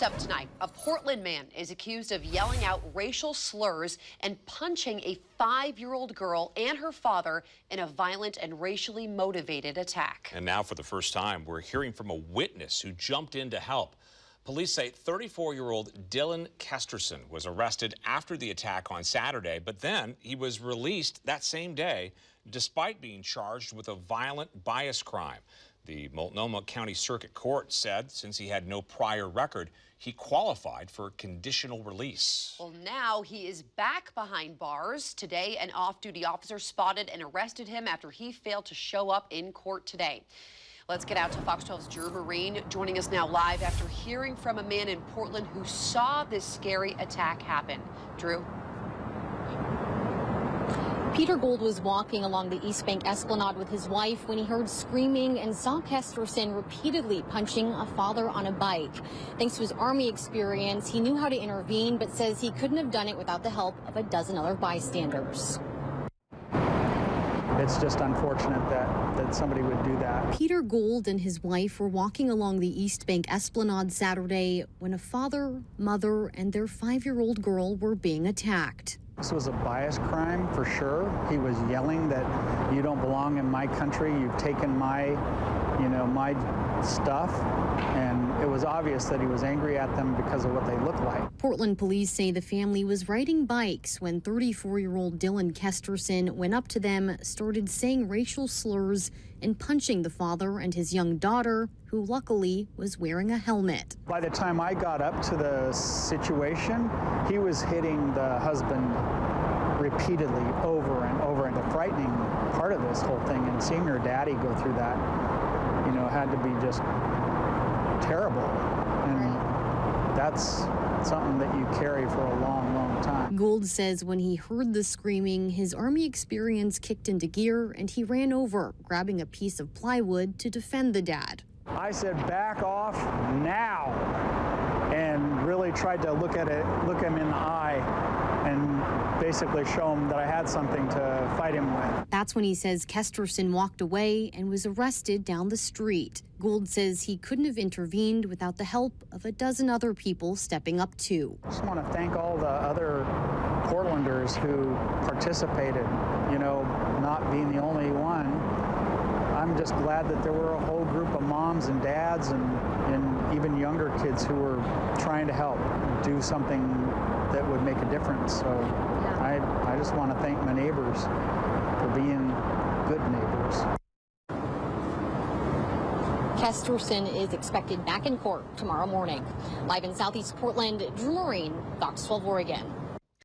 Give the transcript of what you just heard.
Up tonight, a Portland man is accused of yelling out racial slurs and punching a 5-year-old girl and her father in a violent and racially motivated attack. And now, for the first time, we're hearing from a witness who jumped in to help. Police say 34-year-old Dylan Kesterson was arrested after the attack on Saturday, but then he was released that same day despite being charged with a violent bias crime. The Multnomah County Circuit Court said since he had no prior record, he qualified for conditional release. Well, now he is back behind bars. Today, an off-duty officer spotted and arrested him after he failed to show up in court today. Let's get out to Fox 12's Drew Marine, joining us now live after hearing from a man in Portland who saw this scary attack happen. Drew? Peter Gould was walking along the East Bank Esplanade with his wife when he heard screaming and saw Kesterson repeatedly punching a father on a bike. Thanks to his Army experience, he knew how to intervene, but says he couldn't have done it without the help of a dozen other bystanders. It's just unfortunate that somebody would do that. Peter Gould and his wife were walking along the East Bank Esplanade Saturday when a father, mother, and their 5-year-old girl were being attacked. This was a bias crime for sure. He was yelling that you don't belong in my country, you've taken my stuff, and it was obvious that he was angry at them because of what they look like. Portland police say the family was riding bikes when 34-year-old Dylan Kesterson went up to them, started saying racial slurs and punching the father and his young daughter, who luckily was wearing a helmet. By the time I got up to the situation, he was hitting the husband repeatedly over and over. And the frightening part of this whole thing, and seeing her daddy go through that, had to be just terrible. And that's something that you carry for a long, long time. Gould says when he heard the screaming, his Army experience kicked into gear and he ran over, grabbing a piece of plywood to defend the dad. I said, back off now, and really tried to look him in the eye and basically show him that I had something to fight him with. That's when he says Kesterson walked away and was arrested down the street. Gould says he couldn't have intervened without the help of a dozen other people stepping up too. I just want to thank all the other Portlanders who participated, not being the only one. I'm just glad that there were a whole group of moms and dads and even younger kids who were trying to help do something that would make a difference. So I just want to thank my neighbors for being good neighbors. Kesterson is expected back in court tomorrow morning. Live in Southeast Portland, Drew Marine, Fox 12 Oregon.